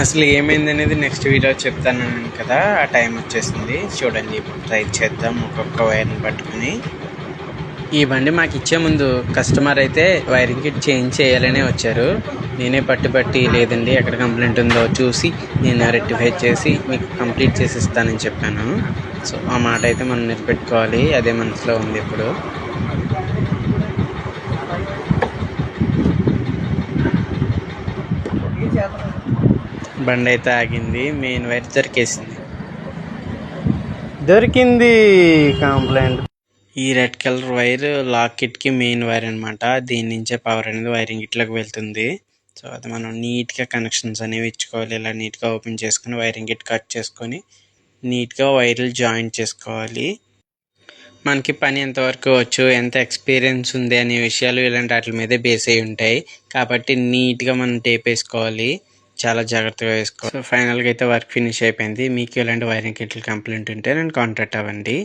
అసలు ఏమైంది అనేది నెక్స్ట్ వీడియో చెప్తాను కదా. ఆ టైం వచ్చేసింది చూడండి. ఇప్పుడు ట్రై చేద్దాం ఒక్కొక్క వైర్ని పట్టుకుని. ఈ బండి మాకు ఇచ్చే ముందు కస్టమర్ అయితే వైరింగ్ కిట్ చేంజ్ చేయాలనే వచ్చారు. నేనే పట్టి లేదండి ఎక్కడ కంప్లైంట్ ఉందో చూసి నేను రెక్టిఫై చేసి మీకు కంప్లీట్ చేసి ఇస్తానని చెప్పాను. సో ఆ మాట అయితే మనం నిలబెట్టుకోవాలి, అదే మనసులో ఉంది ఇప్పుడు. బండి అయితే ఆగింది, మెయిన్ వైర్ దొరికింది కంప్లైంట్. ఈ రెడ్ కలర్ వైర్ లాక్ కిట్కి మెయిన్ వైర్ అనమాట. దీని నుంచే పవర్ అనేది వైరింగ్ కిట్లోకి వెళ్తుంది. సో అది మనం నీట్గా కనెక్షన్స్ అనేవి ఇచ్చుకోవాలి. ఇలా నీట్గా ఓపెన్ చేసుకుని వైరింగ్ కిట్ కట్ చేసుకొని నీట్గా వైర్లు జాయింట్ చేసుకోవాలి. మనకి పని ఎంతవరకు వచ్చు, ఎంత ఎక్స్పీరియన్స్ ఉంది అనే విషయాలు ఇలాంటి వాటి మీదే బేస్ అయి ఉంటాయి. కాబట్టి నీట్గా మనం టేప్ వేసుకోవాలి, చాలా జాగ్రత్తగా వేసుకోవాలి. సో ఫైనల్గా అయితే వర్క్ ఫినిష్ అయిపోయింది. మీకు ఇలాంటి వైరింగ్ కిట్లు కంప్లైంట్ ఉంటే నన్ను కాంటాక్ట్ అవ్వండి.